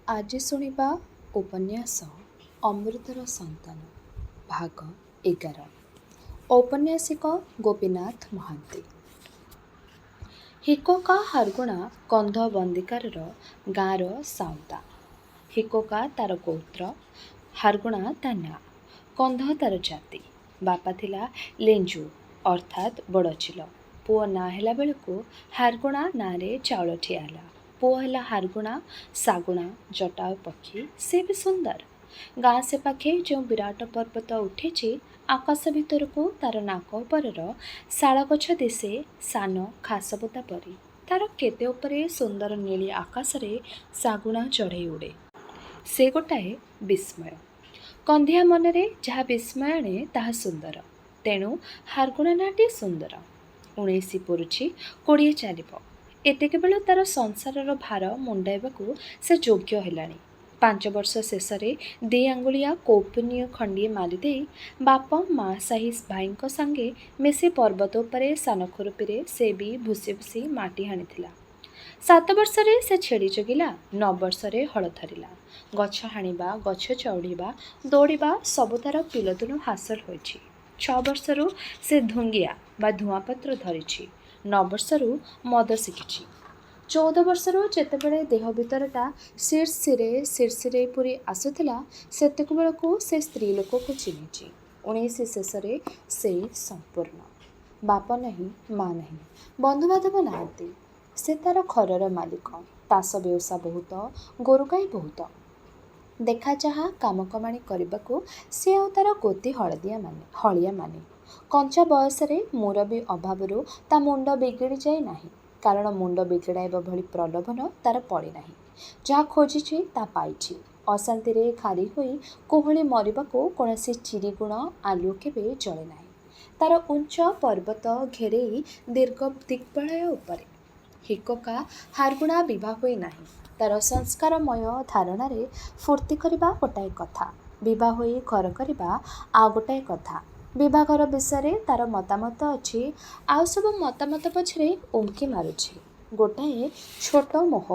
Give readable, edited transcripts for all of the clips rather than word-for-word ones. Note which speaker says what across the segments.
Speaker 1: ଆଜି ଶୁଣିବା ଉପନ୍ୟାସ ଅମୃତର ସନ୍ତାନ ଭାଗ 11। ଔପନ୍ୟାସିକ ଗୋପୀନାଥ ମହାନ୍ତି। ହିକୋକା ହାରଗୁଣା କନ୍ଧ ବନ୍ଦିକାରର ଗାଁର ସାଉତା। ହିକୋକା ତାର ଗୋତ୍ର, ହାରଗୁଣା ତା ନାଁ, କନ୍ଧ ତାର ଜାତି। ବାପା ଥିଲା ଲେଞ୍ଜୁ ଅର୍ଥାତ୍ ବଡ଼ଚିଲ। ପୁଅ ନାଁ ହେଲା ବେଳକୁ ହାରଗୁଣା ନାଁରେ ଚାଉଳ ଠିଆ ହେଲା। ପୁଅ ହେଲା ହାରଗୁଣା ଶାଗୁଣା ଜଟାୟୁ ପକ୍ଷୀ, ସେ ବି ସୁନ୍ଦର। ଗାଁ ସେ ପାଖେ ଯେଉଁ ବିରାଟ ପର୍ବତ ଉଠିଛି, ଆକାଶ ଭିତରକୁ ତାର ନାକ ଉପରର ଶାଳଗଛ ଦିଶେ ସାନ ଖାସବୁଦା ପରି। ତାର କେତେ ଉପରେ ସୁନ୍ଦର ନୀଳି ଆକାଶରେ ଶାଗୁଣା ଚଢ଼େଇ ଉଡ଼େ। ସେ ଗୋଟାଏ ବିସ୍ମୟ। କନ୍ଧିଆ ମନରେ ଯାହା ବିସ୍ମୟ ଆଣେ ତାହା ସୁନ୍ଦର। ତେଣୁ ହାରଗୁଣା ନାଁଟି ସୁନ୍ଦର। 19 ପୁରୁଛି 20 ଚାଲିବ। ଏତିକିବେଳୁ ତାର ସଂସାରର ଭାର ମୁଣ୍ଡାଇବାକୁ ସେ ଯୋଗ୍ୟ ହେଲାଣି। 5 ବର୍ଷ ଶେଷରେ 2 ଆଙ୍ଗୁଳିଆ କୌପୁନୀୟ ଖଣ୍ଡିଏ ମାରିଦେଇ ବାପ ମା ସାହି ଭାଇଙ୍କ ସାଙ୍ଗେ ମିଶି ପର୍ବତ ଉପରେ ସାନ ଖୁରୁପିରେ ସେ ବି ଭୁସି ଭୁସି ମାଟି ହାଣିଥିଲା। 7 ବର୍ଷରେ ସେ ଛେଳି ଜଗିଲା। 9 ବର୍ଷରେ ହଳ ଧରିଲା। ଗଛ ହାଣିବା, ଗଛ ଚଢ଼ିବା, ଦୌଡ଼ିବା ସବୁ ତାର ପିଲଦିନୁ ହାସଲ ହୋଇଛି। 6 ବର୍ଷରୁ ସେ ଧୁଙ୍ଗିଆ ବା ଧୂଆଁପତ୍ର ଧରିଛି। 9 ବର୍ଷରୁ ମଦ ଶିଖିଛି। 14 ବର୍ଷରୁ ଯେତେବେଳେ ଦେହ ଭିତରଟା ଶିରଶିରେ ପୁରି ଆସୁଥିଲା, ସେତେବେଳକୁ ସେ ସ୍ତ୍ରୀ ଲୋକକୁ ଚିହ୍ନିଛି। 19 ଶେଷରେ ସେ ସମ୍ପୂର୍ଣ୍ଣ। ବାପ ନାହିଁ, ମା ନାହିଁ, ବନ୍ଧୁବାନ୍ଧବ ନାହାନ୍ତି। ସେ ତାର ଘରର ମାଲିକ। ତାସ ବେଉସା ବହୁତ, ଗୋରୁଗାଈ ବହୁତ। ଦେଖା ଚାହା କାମ କମାଣି କରିବାକୁ ସେ ଆଉ ତାର ଗୋତି ହଳିଆମାନେ। କଞ୍ଚା ବୟସରେ ମୁରବୀ ଅଭାବରୁ ତା ମୁଣ୍ଡ ବିଗିଡ଼ି ଯାଇ ନାହିଁ। କାରଣ ମୁଣ୍ଡ ବିଗିଡ଼ାଇବା ଭଳି ପ୍ରଲୋଭନ ତାର ପଡ଼ିନାହିଁ। ଯାହା ଖୋଜିଛି ତା ପାଇଛି। ଅଶାନ୍ତିରେ ଘାରି ହୋଇ କୁହୁଳି ମରିବାକୁ କୌଣସି ଚିରିଗୁଣ ଆଲୁଅ କେବେ ଜଳେ ନାହିଁ ତାର ଉଞ୍ଚ ପର୍ବତ ଘେରେଇ ଦିଗ୍ବଳୟ ଉପରେ। ହିକୋକା ହାରଗୁଣା ବିଭା ହୋଇ ନାହିଁ। ତାର ସଂସ୍କାରମୟ ଧାରଣାରେ ଫୁର୍ତ୍ତି କରିବା ଗୋଟାଏ କଥା, ବିଭା ହୋଇ ଘର କରିବା ଆଉ ଗୋଟାଏ କଥା। ବିଭାଘର ବିଷୟରେ ତାର ମତାମତ ଅଛି, ଆଉ ସବୁ ମତାମତ ପଛରେ ଉଙ୍କି ମାରୁଛି ଗୋଟାଏ ଛୋଟ ମୋହ।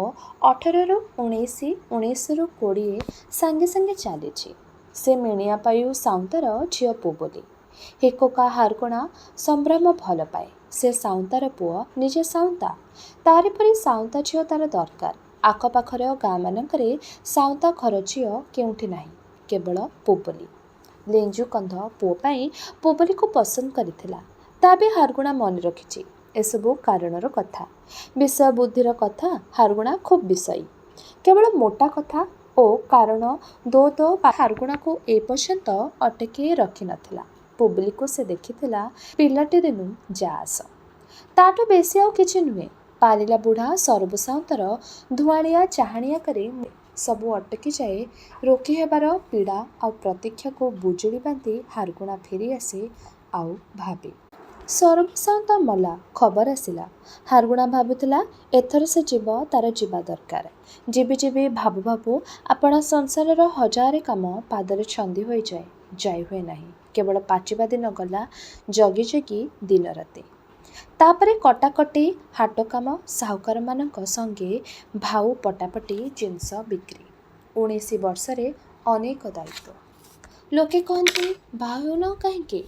Speaker 1: 18ରୁ 19, 19ରୁ 20 ସାଙ୍ଗେ ସାଙ୍ଗେ ଚାଲିଛି। ସେ ମିଣିଆପାୟୁ ସାଉନ୍ତର ଝିଅ ପୁବୁଲି। ହିକୋକା ହାରଗୁଣା ସମ୍ଭ୍ରମ ଭଲ ପାଏ। ସେ ସାଉନ୍ତାର ପୁଅ, ନିଜେ ସାଉନ୍ତା। ତାରି ପରି ସାଉନ୍ତା ଝିଅ ତାର ଦରକାର। ଆଖପାଖର ଗାଁମାନଙ୍କରେ ସାଉନ୍ତା ଘର ଝିଅ କେଉଁଠି ନାହିଁ, କେବଳ ପୁବୁଲି। ଲେଞ୍ଜୁ କନ୍ଧ ପୁଅ ପାଇଁ ପୁବୁଲିକୁ ପସନ୍ଦ କରିଥିଲା। ତା ବି ହାରଗୁଣା ମନେ ରଖିଛି। ଏସବୁ କାରଣର କଥା, ବିଷୟ ବୁଦ୍ଧିର କଥା। ହାରଗୁଣା ଖୁବ୍ ବିଷୟୀ। କେବଳ ମୋଟା କଥା ଓ କାରଣ ଦୋ ହାରଗୁଣାକୁ ଏ ପର୍ଯ୍ୟନ୍ତ ଅଟକେଇ ରଖିନଥିଲା। ପୁବୁଲିକୁ ସେ ଦେଖିଥିଲା ପିଲାଟି ଦିନୁ ଯା ଆସ। ତାଠୁ ବେଶୀ ଆଉ କିଛି ନୁହେଁ। ପାରିଲା ବୁଢ଼ା ସରବୁ ସାଉନ୍ତର ଧୂଆଳିଆ ଚାହାଣିଆ କରି ସବୁ ଅଟକିଯାଏ। ରୋକି ହେବାର ପୀଡ଼ା ଆଉ ପ୍ରତୀକ୍ଷାକୁ ବୁଜୁଳି ବାନ୍ଧି ହାରଗୁଣା ଫେରି ଆସେ ଆଉ ଭାବେ। ସରବୁ ସାଉନ୍ତା ମଲା, ଖବର ଆସିଲା। ହାରଗୁଣା ଭାବୁଥିଲା ଏଥର ସେ ଯିବ, ତାର ଯିବା ଦରକାର। ଯିବି ଯିବି ଭାବୁ ଭାବୁ ଆପଣା ସଂସାରର ହଜାରେ କାମ ପାଦରେ ଛନ୍ଦି ହୋଇଯାଏ। ଯାଇ ହୁଏ ନାହିଁ। କେବଳ ପାଚିବା ଦିନ ଗଲା ଜଗି ଜଗି ଦିନ ରାତି। ତାପରେ କଟାକଟି, ହାଟ କାମ, ସାହୁକାରମାନଙ୍କ ସଙ୍ଗେ ଭାଉ ପଟାପଟି, ଜିନିଷ ବିକ୍ରି। 19 ବର୍ଷରେ ଅନେକ ଦାୟିତ୍ୱ। ଲୋକେ କହନ୍ତି ବାହା ହେଉନାହୁଁ କାହିଁକି?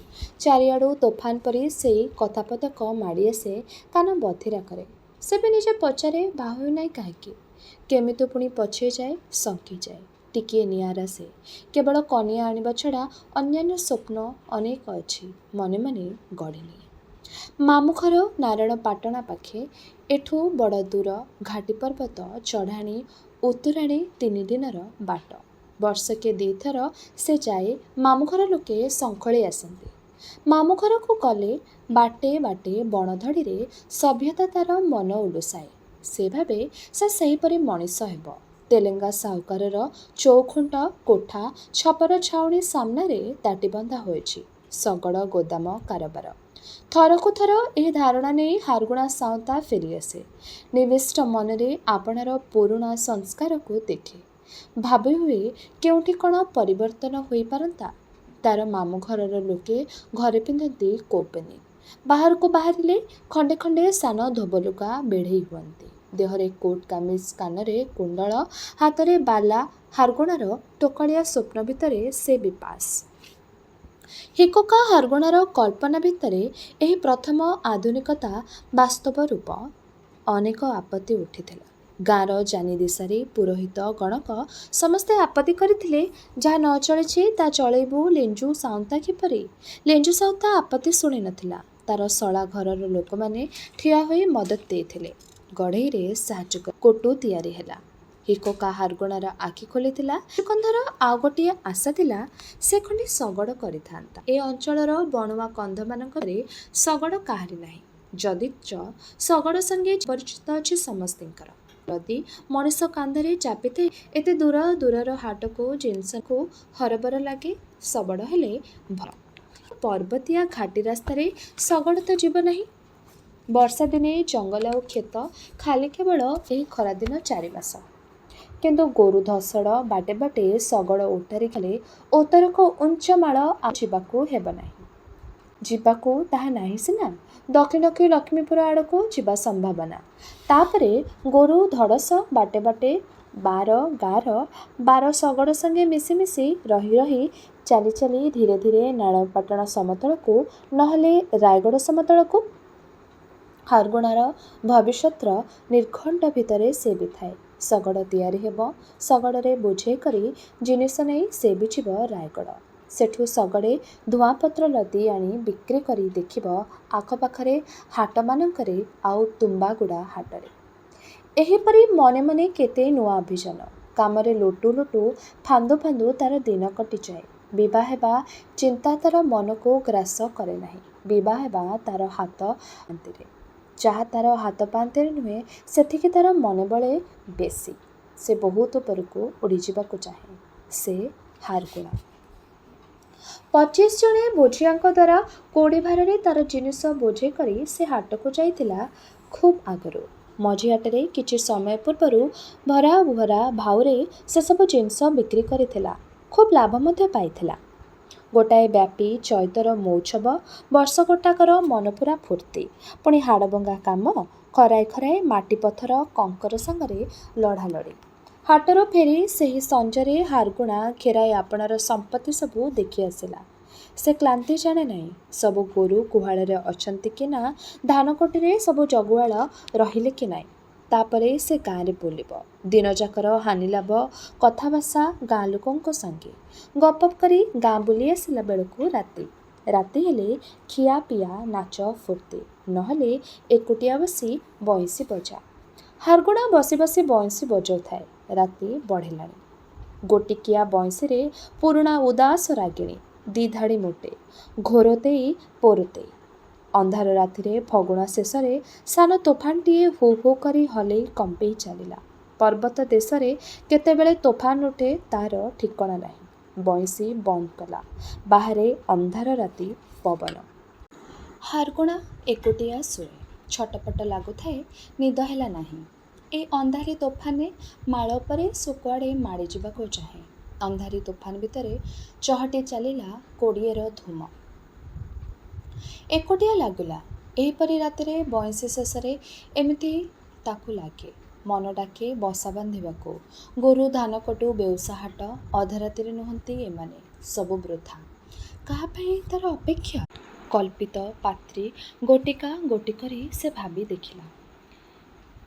Speaker 1: ଚାରିଆଡ଼ୁ ତୋଫାନ ପରି ସେଇ କଥାପଦକ ମାଡ଼ି ଆସେ, କାନ ବଧିରା କରେ। ସେ ବି ନିଜେ ପଚାରେ ବାହା ହେଉନାହିଁ କାହିଁକି? କେମିତି ପୁଣି ପଛେଇଯାଏ, ଶଙ୍କିଯାଏ। ଟିକିଏ ନିଆରା ସେ। କେବଳ କନିଆ ଆଣିବା ଛଡ଼ା ଅନ୍ୟାନ୍ୟ ସ୍ୱପ୍ନ ଅନେକ ଅଛି, ମନେ ମନେ ଗଢ଼ିନିଏ। ମାମୁଁ ଘର ନାରାୟଣପାଟଣା ପାଖେ। ଏଠୁ ବଡ଼ ଦୂର। ଘାଟି ପର୍ବତ ଚଢ଼ାଣୀ ଉତୁରାଣୀ 3 ଦିନର ବାଟ। ବର୍ଷକେ 2 ଥର ସେ ଯାଏ। ମାମୁଁଘର ଲୋକେ ଶଙ୍ଖୋଳି ଆସନ୍ତି। ମାମୁଁ ଘରକୁ ଗଲେ ବାଟେ ବାଟେ ବଣଧଡ଼ିରେ ସଭ୍ୟତା ତାର ମନ ଉଲୁସାଏ। ସେ ଭାବେ ସେ ସେହିପରି ମଣିଷ ହେବ। ତେଲେଙ୍ଗା ସାହୁକାରର ଚଉଖୁଣ୍ଟ କୋଠା ଛପର ଛାଉଣୀ ସାମ୍ନାରେ ତାଟିବନ୍ଧା ହୋଇଛି ଶଗଡ଼ ଗୋଦାମ କାରବାର। ଥରକୁ ଥର ଏହି ଧାରଣା ନେଇ ହାରଗୁଣା ସାଉନ୍ତା ଫେରିଆସେ। ନିବିଷ୍ଟ ମନରେ ଆପଣାର ପୁରୁଣା ସଂସ୍କାରକୁ ଦେଖେ। ଭାବିହୁଏ କେଉଁଠି କ'ଣ ପରିବର୍ତ୍ତନ ହୋଇପାରନ୍ତା। ତାର ମାମୁଁ ଘରର ଲୋକେ ଘରେ ପିନ୍ଧନ୍ତି କୌପୁନୀ। ବାହାରକୁ ବାହାରିଲେ ଖଣ୍ଡେ ଖଣ୍ଡେ ସାନ ଧୋବଲୁଗା ବେଢ଼େଇ ହୁଅନ୍ତି। ଦେହରେ କୋଟ୍ କାମିଜ, କାନରେ କୁଣ୍ଡଳ, ହାତରେ ବାଲା। ହାରଗୁଣାର ଟୋକାଳିଆ ସ୍ୱପ୍ନ ଭିତରେ ସେ ବିପାସ। ହିକୋକା ହାରଗୁଣାର କଳ୍ପନା ଭିତରେ ଏହି ପ୍ରଥମ ଆଧୁନିକତା ବାସ୍ତବ ରୂପ। ଅନେକ ଆପତ୍ତି ଉଠିଥିଲା। ଗାଁର ଜାନିଦିଶାରୀ ପୁରୋହିତ ଗଣକ ସମସ୍ତେ ଆପତ୍ତି କରିଥିଲେ, ଯାହା ନ ଚଳିଛି ତା ଚଳେଇବୁ ଲେଞ୍ଜୁ ସାଉନ୍ତା କିପରି? ଲେଞ୍ଜୁ ସାଉନ୍ତା ଆପତ୍ତି ଶୁଣି ନଥିଲା। ତାର ଶଳା ଘରର ଲୋକମାନେ ଠିଆ ହୋଇ ମଦତ ଦେଇଥିଲେ। ଗଢ଼େଇରେ ସାହାଯ୍ୟ କରି କୋଟୁ ତିଆରି ହେଲା। ହିକୋକା ହାରଗୁଣାର ଆଖି ଖୋଲିଥିଲା। କନ୍ଧର ଆଉ ଗୋଟିଏ ଆଶା ଥିଲା, ସେ ଖଣ୍ଡେ ଶଗଡ଼ କରିଥାନ୍ତା। ଏ ଅଞ୍ଚଳର ବଣୁଆ କନ୍ଧମାନଙ୍କରେ ଶଗଡ଼ କାହାରି ନାହିଁ। ଯଦିଚ ଶଗଡ଼ ସଙ୍ଗେ ପରିଚିତ ଅଛି ସମସ୍ତିଙ୍କର। ଯଦି ମଣିଷ କାନ୍ଧରେ ଚାପିଥାଏ, ଏତେ ଦୂର ଦୂରର ହାଟକୁ ଜିନିଷକୁ ହରବର ଲାଗେ। ଶଗଡ଼ ହେଲେ ଭଲ। ପର୍ବତିଆ ଘାଟି ରାସ୍ତାରେ ଶଗଡ଼ ତ ଯିବ ନାହିଁ। ବର୍ଷା ଦିନେ ଜଙ୍ଗଲ ଆଉ କ୍ଷେତ ଖାଲି କେବଳ ଏହି ଖରାଦିନ 4 ମାସ। କିନ୍ତୁ ଗୋରୁ ଧସଡ଼ ବାଟେ ବାଟେ ଶଗଡ଼ ଓଟାରି ଗଲେ ଓତରକ ଉଞ୍ଚମାଳ ଆଉ ଯିବାକୁ ହେବ ନାହିଁ। ଯିବାକୁ ତାହା ନାହିଁ ସିନା, ଦକ୍ଷିଣକୁ ଲକ୍ଷ୍ମୀପୁର ଆଡ଼କୁ ଯିବା ସମ୍ଭାବନା। ତାପରେ ଗୋରୁ ଧଡ଼ସ ବାଟେ ବାଟେ 12 ଗାଁର 12 ଶଗଡ଼ ସଙ୍ଗେ ମିଶି ମିଶି ରହି ରହି ଚାଲି ଚାଲି ଧୀରେ ଧୀରେ ନାଳପାଟଣା ସମତଳକୁ, ନହେଲେ ରାୟଗଡ଼ ସମତଳକୁ। ହାରଗୁଣାର ଭବିଷ୍ୟତର ନିର୍ଘଣ୍ଟ ଭିତରେ ସେ ବି ଥାଏ। ଶଗଡ଼ ତିଆରି ହେବ। ଶଗଡ଼ରେ ବୋଝେଇ କରି ଜିନିଷ ନେଇ ସେ ବି ଯିବ ରାୟଗଡ଼। ସେଠୁ ଶଗଡ଼େ ଧୂଆଁପତ୍ର ଲଦି ଆଣି ବିକ୍ରି କରି ଦେଖିବ ଆଖପାଖରେ ହାଟମାନଙ୍କରେ ଆଉ ତୁମ୍ବାଗୁଡ଼ା ହାଟରେ। ଏହିପରି ମନେ ମନେ କେତେ ନୂଆ ଅଭିଯାନ କାମରେ ଲୋଟୁ ଲୋଟୁ ଫାନ୍ଦୁ ଫାନ୍ଦୁ ତାର ଦିନ କଟିଯାଏ। ବିଭା ହେବା ଚିନ୍ତା ତାର ମନକୁ ଗ୍ରାସ କରେ ନାହିଁ। ବିଭା ହେବା ତାର ହାତ ପାନ୍ତିରେ। ଯାହା ତାର ହାତ ପାନ୍ତିରେ ନୁହେଁ, ସେଠିକି ତାର ମନ ବଳେ ବେଶୀ। ସେ ବହୁତ ଉପରକୁ ଉଡ଼ିଯିବାକୁ ଚାହେଁ। ସେ ହାରଗୁଣା। 25 ଜଣ ବୋଝିଆଙ୍କ ଦ୍ୱାରା କୋଡ଼ି ଭାରରେ ତାର ଜିନିଷ ବୋଝେଇ କରି ସେ ହାଟକୁ ଯାଇଥିଲା ଖୁବ୍ ଆଗରୁ। ମଝି ହାଟରେ କିଛି ସମୟ ପୂର୍ବରୁ ଭରା ଭରା ଭାଉରେ ସେସବୁ ଜିନିଷ ବିକ୍ରି କରିଥିଲା। ଖୁବ୍ ଲାଭ ମଧ୍ୟ ପାଇଥିଲା। ଗୋଟାଏ ବ୍ୟାପୀ ଚୈତର ମୌଛବ। ବର୍ଷ ଗୋଟାକର ମନପୁରା ଫୁର୍ତ୍ତି। ପୁଣି ହାଡ଼ଭଙ୍ଗା କାମ, ଖରାଏ ଖରାଏ ମାଟି ପଥର କଙ୍କର ସାଙ୍ଗରେ ଲଢ଼ାଲଢ଼ି। ହାଟରୁ ଫେରି ସେହି ସଞ୍ଜରେ ହାରଗୁଣା ଘେରାଏ ଆପଣାର ସମ୍ପତ୍ତି ସବୁ ଦେଖି ଆସିଲା। ସେ କ୍ଳାନ୍ତି ଜାଣେ ନାହିଁ। ସବୁ ଗୋରୁ ଗୁହାଳରେ ଅଛନ୍ତି କି ନା, ଧାନକୋଟିରେ ସବୁ ଜଗୁଆଳ ରହିଲେ କି ନାହିଁ। ତାପରେ ସେ ଗାଁରେ ବୁଲିବ। ଦିନଯାକର ହାନିଲାଭ କଥାଭାଷା ଗାଁ ଲୋକଙ୍କ ସଙ୍ଗେ। ଗପ କରି ଗାଁ ବୁଲି ଆସିଲା ବେଳକୁ ରାତି। ରାତି ହେଲେ ଖିଆ ପିଆ ନାଚ ଫୁର୍ତ୍ତି, ନହେଲେ ଏକୁଟିଆ ବସି ବଇଁଶୀ ବଜା। ହାରଗୁଣା ବସି ବସି ବଇଁଶୀ ବଜାଉଥାଏ। ରାତି ବଢ଼ିଲାଣି। ଗୋଟିକିଆ ବଇଁଶୀରେ ପୁରୁଣା ଉଦାସ ରାଗିଣୀ। 2 ଧାଡ଼ି ମୋଟେ। ଘୋରତେଇ ପୋରତେଇ। ଅନ୍ଧାର ରାତିରେ ଫଗୁଣ ଶେଷରେ ସାନ ତୋଫାନଟିଏ ହୁ ହୁ କରି ହଲେଇ କମ୍ପେଇ ଚାଲିଲା। ପର୍ବତ ଦେଶରେ କେତେବେଳେ ତୋଫାନ ଉଠେ ତାର ଠିକଣା ନାହିଁ। ବଇଁଶୀ ବନ୍ଦ କଲା। ବାହାରେ ଅନ୍ଧାର ରାତି ପବନ। ହାରଗୁଣା ଏକୁଟିଆ ଶୋଏ। ଛଟପଟ ଲାଗୁଥାଏ। ନିଦ ହେଲା ନାହିଁ। ଏ ଅନ୍ଧାରୀ ତୋଫାନେ ମାଳ ଉପରେ ସେ କୁଆଡ଼େ ମାଡ଼ି ଯିବାକୁ ଚାହେଁ। ଅନ୍ଧାରୀ ତୋଫାନ ଭିତରେ ଚହଟି ଚାଲିଲା କୋଡ଼ିଏର ଧୂମ। ଏକୁଟିଆ ଲାଗିଲା। ଏହିପରି ରାତିରେ ବଇଁଶୀ ଶେଷରେ ଏମିତି ତାକୁ ଲାଗେ। ମନ ଡାକେ ବସା ବାନ୍ଧିବାକୁ। ଗୋରୁ ଧାନକୋଟୁ ବେଉସା ହାଟ, ଅଧରାତିରେ ନୁହନ୍ତି ଏମାନେ। ସବୁ ବୃଥା। କାହା ପାଇଁ ତାର ଅପେକ୍ଷା? କଳ୍ପିତ ପାତ୍ରୀ ଗୋଟିକା ଗୋଟି କରି ସେ ଭାବି ଦେଖିଲା।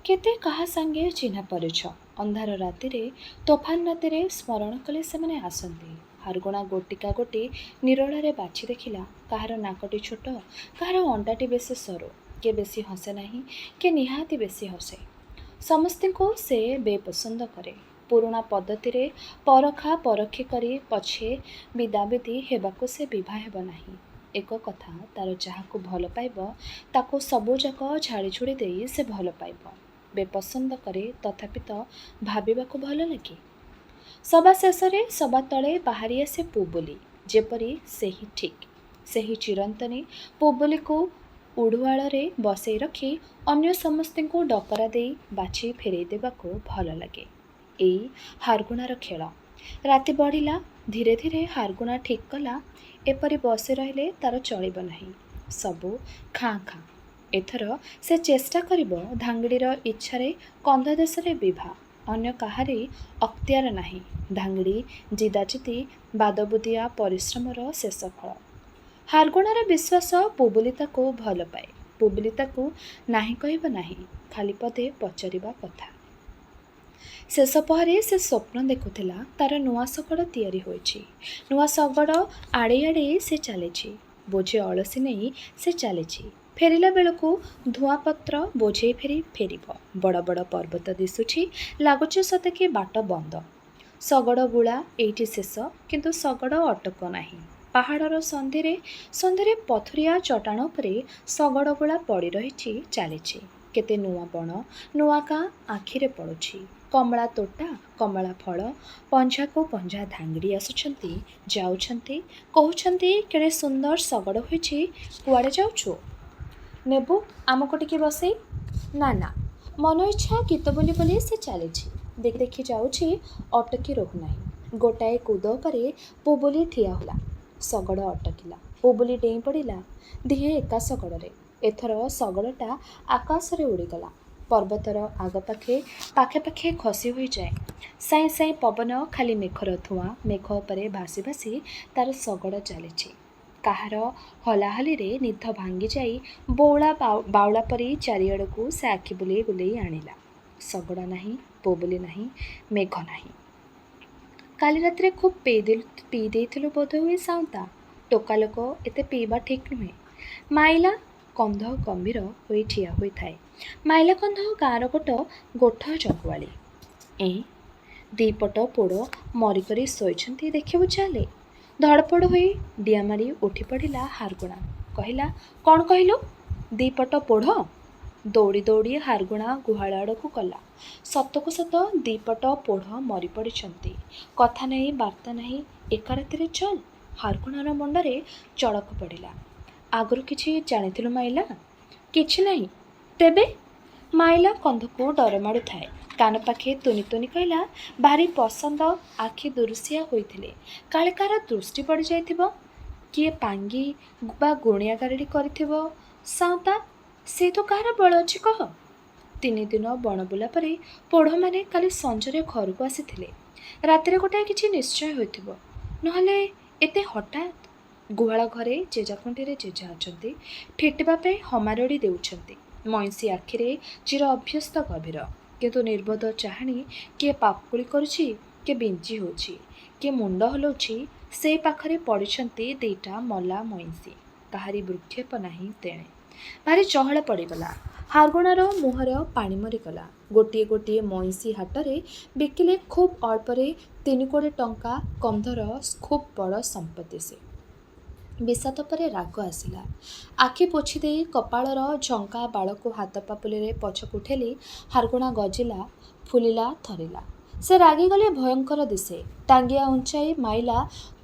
Speaker 1: କେତେ କାହା ସାଙ୍ଗେ ଚିହ୍ନା ପରିଛ। ଅନ୍ଧାର ରାତିରେ, ତୋଫାନ ରାତିରେ ସ୍ମରଣ କଲେ ସେମାନେ ଆସନ୍ତି। ହାରଗୁଣା ଗୋଟିକା ଗୋଟି ନିରୋଳାରେ ବାଛି ଦେଖିଲା। କାହାର ନାକଟି ଛୋଟ, କାହାର ଅଣ୍ଟାଟି ବେଶୀ ସରୁ। କିଏ ବେଶୀ ହସେ ନାହିଁ, କିଏ ନିହାତି ବେଶୀ ହସେ। ସମସ୍ତଙ୍କୁ ସେ ବେପସନ୍ଦ କରେ। ପୁରୁଣା ପଦ୍ଧତିରେ ପରଖା ପରଖି କରି ପଛେ ବିଦାବିଦି ହେବାକୁ ସେ ବିଭା ହେବ ନାହିଁ। ଏକ କଥା, ତାର ଯାହାକୁ ଭଲ ପାଇବ ତାକୁ ସବୁଯାକ ଝାଡ଼ିଝୁଡ଼ି ଦେଇ ସେ ଭଲ ପାଇବ। ବେପସନ୍ଦ କରେ, ତଥାପି ତ ଭାବିବାକୁ ଭଲ ଲାଗେ। ସବା ଶେଷରେ ସବା ତଳେ ବାହାରି ଆସେ ପୁବୁଲି। ଯେପରି ସେହି ଠିକ୍। ସେହି ଚିରନ୍ତନୀ ପୁବୁଲିକୁ ଉଢୁଆଳରେ ବସେଇ ରଖି ଅନ୍ୟ ସମସ୍ତଙ୍କୁ ଡକରା ଦେଇ ବାଛି ଫେରେଇ ଦେବାକୁ ଭଲ ଲାଗେ। ଏଇ ହାରଗୁଣାର ଖେଳ। ରାତି ବଢ଼ିଲା। ଧୀରେ ଧୀରେ ହାରଗୁଣା ଠିକ୍ କଲା, ଏପରି ବସି ରହିଲେ ତାର ଚଳିବ ନାହିଁ। ସବୁ ଖାଁ ଖାଁ। ଏଥର ସେ ଚେଷ୍ଟା କରିବ ଧାଙ୍ଗିଡ଼ିର ଇଚ୍ଛାରେ କନ୍ଧ ଦେଶରେ ବିଭା। ଅନ୍ୟ କାହାରି ଅକ୍ତିଆର ନାହିଁ। ଧାଙ୍ଗିଡ଼ି ଜିଦାଜିଦି ବାଦବୁଦିଆ ପରିଶ୍ରମର ଶେଷ ଫଳ। ହାରଗୁଣାର ବିଶ୍ୱାସ ପୁବୁଲି ତାକୁ ଭଲ ପାଏ। ପୁବୁଲି ତାକୁ ନାହିଁ କହିବ ନାହିଁ, ଖାଲି ପଦେ ପଚାରିବା କଥା। ଶେଷ ପହରେ ସେ ସ୍ୱପ୍ନ ଦେଖୁଥିଲା ତାର ନୂଆ ଶଗଡ଼ ତିଆରି ହୋଇଛି। ନୂଆ ଶଗଡ଼ ଆଡ଼େଇ ଆଡ଼େଇ ସେ ଚାଲିଛି। ବୋଝେ ଅଳସୀ ନେଇ ସେ ଚାଲିଛି। ଫେରିଲା ବେଳକୁ ଧୂଆଁପତ୍ର ବୋଝେଇ ଫେରିବ। ବଡ଼ ବଡ଼ ପର୍ବତ ଦିଶୁଛି, ଲାଗୁଛି ସତେକି ବାଟ ବନ୍ଦ। ଶଗଡ଼ ଗୁଳା ଏଇଠି ଶେଷ, କିନ୍ତୁ ଶଗଡ଼ ଅଟକ ନାହିଁ। ପାହାଡ଼ର ସନ୍ଧିରେ ପଥୁରିଆ ଚଟାଣ ଉପରେ ଶଗଡ଼ ଗୁଳା ପଡ଼ି ରହିଛି, ଚାଲିଛି। କେତେ ନୂଆ ବଣ, ନୂଆ ଗାଁ ଆଖିରେ ପଡ଼ୁଛି। କମଳା ତୋଟା, କମଳା ଫଳ, ପଞ୍ଝାକୁ ପଞ୍ଝା ଧାଙ୍ଗିଡ଼ି ଆସୁଛନ୍ତି, ଯାଉଛନ୍ତି, କହୁଛନ୍ତି କେଡ଼େ ସୁନ୍ଦର ଶଗଡ଼ ହୋଇଛି, କୁଆଡ଼େ ଯାଉଛୁ? ନେବୁ ଆମକୁ ଟିକେ ବସେଇ? ନା ନା, ମନ ଇଚ୍ଛା ଗୀତ ବୋଲି ବୋଲି ସେ ଚାଲିଛି। ଦେଖି ଦେଖି ଯାଉଛି, ଅଟକି ରହୁନାହିଁ। ଗୋଟାଏ କୁଦ ଉପରେ ପୁବୁଲି ଠିଆ ହେଲା। ଶଗଡ଼ ଅଟକିଲା। ପୁବୁଲି ଡେଇଁ ପଡ଼ିଲା। ଦିହେଁ ଏକା ଶଗଡ଼ରେ। ଏଥର ଶଗଡ଼ଟା ଆକାଶରେ ଉଡ଼ିଗଲା। ପର୍ବତର ଆଗ ପାଖେ ପାଖେ ଖସି ହୋଇଯାଏ। ସାଇଁ ସାଇଁ ପବନ, ଖାଲି ମେଘର ଧୂଆଁ। ମେଘ ଉପରେ ଭାସି ଭାସି ତାର ଶଗଡ଼ ଚାଲିଛି। କାହାର ହଲାହଲିରେ ନିଦ ଭାଙ୍ଗିଯାଇ ବାଉଳା ପରି ଚାରିଆଡ଼କୁ ସେ ଆଖି ବୁଲେଇ ବୁଲେଇ ଆଣିଲା। ଶଗଡ଼ ନାହିଁ, ପୁବୁଲି ନାହିଁ, ମେଘ ନାହିଁ। କାଲି ରାତିରେ ଖୁବ୍ ପିଇ ଦେଇଥିଲୁ ବୋଧହୁଏ ସାଉଁତା। ଟୋକା ଲୋକ, ଏତେ ପିଇବା ଠିକ୍ ନୁହେଁ। ମାଇଲା କନ୍ଧ ଗମ୍ଭୀର ହୋଇ ଠିଆ ହୋଇଥାଏ। ମାଇଲା କନ୍ଧ ଗାଁର ଗୋଠ ଜଗୁଆଳି। ଦିପଟ ପୋଡ଼ ମରିକରି ଶୋଇଛନ୍ତି, ଦେଖିବୁ ଚାଲେ। ଧଡ଼ପଡ଼ ହୋଇ ଡିଆଁ ମାରି ଉଠି ପଡ଼ିଲା ହାରଗୁଣା। କହିଲା, କ'ଣ କହିଲୁ? ଦିପଟ ପୋଢ଼? ଦୌଡ଼ି ଦୌଡ଼ି ହାରଗୁଣା ଗୁହାଳ ଆଡ଼କୁ ଗଲା। ସତକୁ ସତ ଦିପଟ ପୋଢ଼ ମରି ପଡ଼ିଛନ୍ତି। କଥା ନାହିଁ, ବାର୍ତ୍ତା ନାହିଁ, ଏକା ରାତିରେ ଚାଲ। ହାରଗୁଣାର ମୁଣ୍ଡରେ ଚଡ଼କ ପଡ଼ିଲା। ଆଗରୁ କିଛି ଜାଣିଥିଲୁ ମାଇଲା? କିଛି ନାହିଁ। ତେବେ? ମାଇଲା କନ୍ଧକୁ ଡର ମାଡ଼ୁଥାଏ। କାନ ପାଖେ ତୁନି ତୁନି କହିଲା, ଭାରି ପସନ୍ଦ। ଆଖି ଦୁରୁସିଆ ହୋଇଥିଲେ କାଳେ କାହାର ଦୃଷ୍ଟି ପଡ଼ିଯାଇଥିବ, କିଏ ପାଙ୍ଗି ବା ଗୁଣିଆ ଗାରେଡ଼ି କରିଥିବ। ସାଉଁତା, ସେ ତ କାହାର ବଳ ଅଛି କହ? 3 ଦିନ ବଣ ବୁଲା ପରେ ପୋଢ଼ମାନେ କାଲି ସଞ୍ଜରେ ଘରକୁ ଆସିଥିଲେ। ରାତିରେ ଗୋଟାଏ କିଛି ନିଶ୍ଚୟ ହୋଇଥିବ, ନହେଲେ ଏତେ ହଠାତ୍। ଗୁହାଳ ଘରେ ଯେଝା ଖୁଣ୍ଟିରେ ଯେଝା ଅଛନ୍ତି, ଫିଟିବା ପାଇଁ ହମାରଡ଼ି ଦେଉଛନ୍ତି। ମଇଁଷି ଆଖିରେ ଚିର ଅଭ୍ୟସ୍ତ ଗଭୀର, କିନ୍ତୁ ନିର୍ବୋଧ ଚାହାଣୀ। କିଏ ପାପୁଳି କରୁଛି, କିଏ ବିଞ୍ଚି ହେଉଛି, କିଏ ମୁଣ୍ଡ ହଲଉଛି। ସେଇ ପାଖରେ ପଡ଼ିଛନ୍ତି 2ଟା ମଲା ମଇଁଷି। କାହାରି ଭ୍ରୂକ୍ଷେପ ନାହିଁ ତେଣେ। ଭାରି ଚହଳ ପଡ଼ିଗଲା। ହାରଗୁଣାର ମୁହଁର ପାଣି ମରିଗଲା। ଗୋଟିଏ ଗୋଟିଏ ମଇଁଷି ହାଟରେ ବିକିଲେ ଖୁବ୍ ଅଳ୍ପରେ 3-20 ଟଙ୍କା। କନ୍ଧର ଖୁବ୍ ବଡ଼ ସମ୍ପତ୍ତି ସେ। ବିଷାଦ ପରେ ରାଗ ଆସିଲା। ଆଖି ପୋଛିଦେଇ କପାଳର ଝଙ୍କା ବାଳକୁ ହାତ ପାପୁଲିରେ ପଛକୁ ଠେଲି ହାରଗୁଣା ଗଜିଲା, ଫୁଲିଲା, ଥରିଲା। ସେ ରାଗିଗଲେ ଭୟଙ୍କର ଦିଶେ। ଟାଙ୍ଗିଆ ଉଞ୍ଚାଇ ମାଇଲା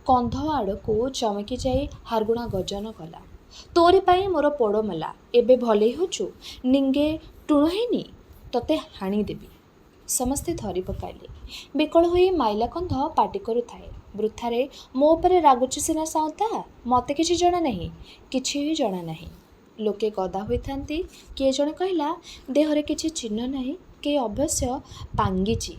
Speaker 1: କନ୍ଧ ଆଡ଼କୁ ଚମକି ଯାଇ ହାରଗୁଣା ଗର୍ଜନ କଲା, ତୋରି ପାଇଁ ମୋର ପୋଡ଼ ମଲା। ଏବେ ଭଲେଇ ହେଉଛୁ? ନିଙ୍ଗେ ଟୁଣ ହେଇନି? ତତେ ହାଣିଦେବି। ସମସ୍ତେ ଧରି ପକାଇଲେ। ବିକଳ ହୋଇ ମାଇଲା କନ୍ଧ ପାଟି କରୁଥାଏ, ବୃଥାରେ ମୋ ଉପରେ ରାଗୁଛୁ ସିନା ସାଉଁତା, ମୋତେ କିଛି ଜଣା ନାହିଁ, କିଛି ଜଣା ନାହିଁ। ଲୋକେ ଗଦା ହୋଇଥାନ୍ତି। କିଏ ଜଣେ କହିଲା, ଦେହରେ କିଛି ଚିହ୍ନ ନାହିଁ, କେହି ଅବଶ୍ୟ ପାଙ୍ଗିଛି।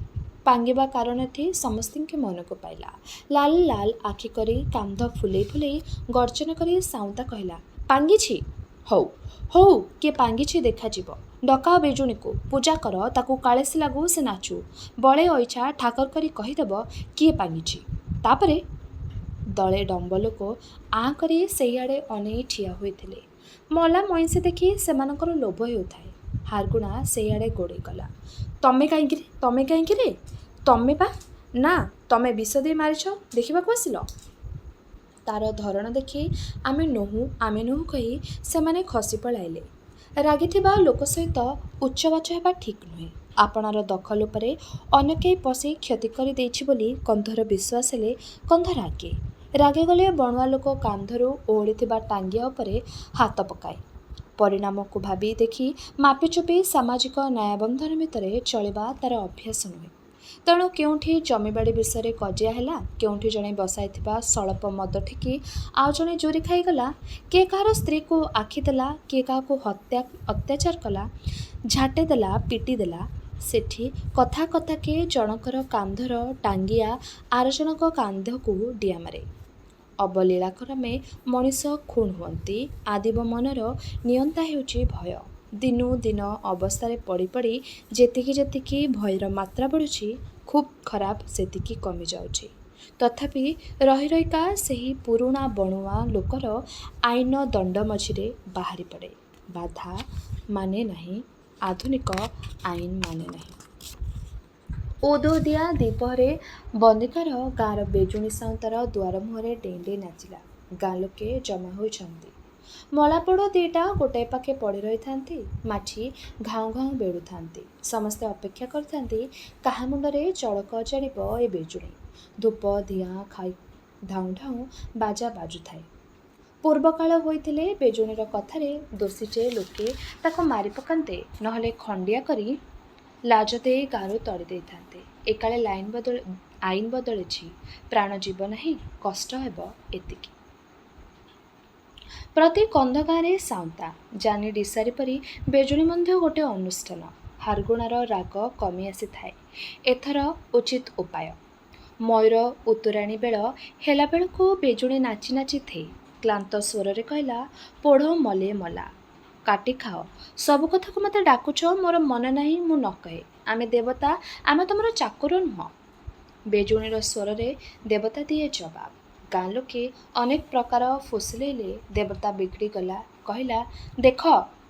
Speaker 1: ପାଙ୍ଗିବା କାରଣଟି ସମସ୍ତଙ୍କ ମନକୁ ପାଇଲା। ଲାଲ ଲାଲ ଆଖି କରି, କାନ୍ଧ ଫୁଲେଇ ଫୁଲେଇ ଗର୍ଜନ କରି ସାଉଁତା କହିଲା, ପାଙ୍ଗିଛି? ହଉ ହଉ, କିଏ ପାଙ୍ଗିଛି ଦେଖାଯିବ। ଡକାଅ ବିଜୁଣୀକୁ, ପୂଜା କର, ତାକୁ କାଳିସୀ ଲାଗୁ, ସେ ନାଚୁ। ବଳେ ଅଇଛା ଠାକର କରି କହିଦେବ କିଏ ପାଙ୍ଗିଛି। ତାପରେ ଦଳେ ଡମ୍ବ ଲୋକ ଆଁ କରି ସେଇଆଡ଼େ ଅନେଇ ଠିଆ ହୋଇଥିଲେ। ମଲା ମଇଁଷି ଦେଖି ସେମାନଙ୍କର ଲୋଭ ହେଉଥାଏ। ହାରଗୁଣା ସେଇଆଡ଼େ ଗୋଡ଼େଇ ଗଲା। ତମେ କାହିଁକି ରେ? ତମେ ବା? ନା, ତମେ ବିଷ ଦେଇ ମାରିଛ, ଦେଖିବାକୁ ଆସିଲ? ତାର ଧରଣ ଦେଖି ଆମେ ନୋହୁ କହି ସେମାନେ ଖସି ପଳାଇଲେ। ରାଗିଥିବା ଲୋକ ସହିତ ଉଚ୍ଚବାଚ ହେବା ଠିକ୍ ନୁହେଁ। ଆପଣାର ଦଖଲ ଉପରେ ଅନ୍ୟ କେହି ପଶି କ୍ଷତି କରି ଦେଇଛି ବୋଲି କନ୍ଧର ବିଶ୍ୱାସ ହେଲେ କନ୍ଧ ରାଗେ। ରାଗିଗଲେ ବଣୁଆ ଲୋକ କାନ୍ଧରୁ ଓହଳିଥିବା ଟାଙ୍ଗିଆ ଉପରେ ହାତ ପକାଏ। ପରିଣାମକୁ ଭାବି ଦେଖି ମାପିଚୁପି ସାମାଜିକ ନ୍ୟାୟବନ୍ଧନ ଭିତରେ ଚଳିବା ତାର ଅଭ୍ୟାସ ନୁହେଁ। ତେଣୁ କେଉଁଠି ଜମିବାଡ଼ି ବିଷୟରେ କଜିଆ ହେଲା, କେଉଁଠି ଜଣେ ବସାଇଥିବା ସଳପ ମଦ ଠିକି ଆଉ ଜଣେ ଚୋରି ଖାଇଗଲା, କିଏ କାହାର ସ୍ତ୍ରୀକୁ ଆଖି ଦେଲା, କିଏ କାହାକୁ ଅତ୍ୟାଚାର କଲା, ଝାଟେ ଦେଲା, ପିଟି ଦେଲା। ସେଠି କଥା କଥାକେ ଜଣକର କାନ୍ଧର ଟାଙ୍ଗିଆ ଆର ଜଣକ କାନ୍ଧକୁ ଡିଆ ମାରେ। ଅବଲୀଳାକ୍ରମେ ମଣିଷ ଖୁଣ୍ ହୁଅନ୍ତି। ଆଦିମ ମନର ନିୟନ୍ତା ହେଉଛି ଭୟ। ଦିନୁ ଦିନ ଅବସ୍ଥାରେ ପଡ଼ି ପଡ଼ି ଯେତିକି ଭୟର ମାତ୍ରା ବଢ଼ୁଛି, ଖୁବ୍ ଖରାପ ସେତିକି କମିଯାଉଛି। ତଥାପି ରହି ରହିକା ସେହି ପୁରୁଣା ବଣୁଆ ଲୋକର ଆଇନ ଦଣ୍ଡ ମଝିରେ ବାହାରି ପଡ଼େ। ବାଧା ମାନେ ନାହିଁ, ଆଧୁନିକ ଆଇନ ମାନେ ନାହିଁ। ଉଦୁଉଦିଆ ଦ୍ୱିପହରେ ବନ୍ଦିକାର ଗାଁର ବେଜୁଣୀ ସାଉତାର ଦୁଆର ମୁହଁରେ ଡେଇଁ ଡେଇଁ ନାଚିଲା। ଗାଁ ଲୋକେ ଜମା ହୋଇଛନ୍ତି। ମଳାପୋଡ଼ ଦିଟା ଗୋଟାଏ ପାଖେ ପଡ଼ି ରହିଥାନ୍ତି। ମାଛି ଘାଉଁ ଘାଉଁ ବେଢ଼ୁଥାନ୍ତି। ସମସ୍ତେ ଅପେକ୍ଷା କରିଥାନ୍ତି କାହା ମୁଣ୍ଡରେ ଚଡ଼କ ଅଜାଡ଼ିବ ଏ ବେଜୁଣୀ। ଧୂପ ଧିଆଁ ଖାଇ ଢାଉଁ ଢାଉଁ ବାଜା ବାଜୁଥାଏ। ପୂର୍ବକାଳ ହୋଇଥିଲେ ବେଜୁଣୀର କଥାରେ ଦୋଷୀଟେ ଲୋକେ ତାକୁ ମାରି ପକାନ୍ତେ, ନହେଲେ ଖଣ୍ଡିଆ କରି ଲାଜ ଦେଇ ଗାଁରୁ ତଡ଼ି ଦେଇଥାନ୍ତେ। ଏକାଳେ ଆଇନ ବଦଳିଛି, ପ୍ରାଣ ଯିବ ନାହିଁ, କଷ୍ଟ ହେବ ଏତିକି। ପ୍ରତି କନ୍ଧ ଗାଁରେ ସାଉଁତା, ଜାନି ଡିସାରି ପରି ବେଜୁଣୀ ମଧ୍ୟ ଗୋଟେ ଅନୁଷ୍ଠାନ। ହାରଗୁଣାର ରାଗ କମି ଆସିଥାଏ। ଏଥର ଉଚିତ ଉପାୟ। ମୟୂର ଉତୁରାଣୀ ବେଳ ହେଲା ବେଳକୁ ବେଜୁଣୀ ନାଚି ନାଚି ଥେ। କ୍ଳାନ୍ତ ସ୍ୱରରେ କହିଲା, ପୋଢ଼ ମଲେ ମଲା, କାଟି ଖାଅ। ସବୁ କଥାକୁ ମୋତେ ଡାକୁଛ, ମୋର ମନ ନାହିଁ ମୁଁ ନ କହେ। ଆମେ ଦେବତା, ଆମେ ତମର ଚାକର ନୁହଁ। ବେଜୁଣୀର ସ୍ୱରରେ ଦେବତା ଦିଏ ଜବାବ। ଗାଁ ଲୋକେ ଅନେକ ପ୍ରକାର ଫୁସୁଲେଇଲେ। ଦେବତା ବିଗିଡ଼ିଗଲା, କହିଲା, ଦେଖ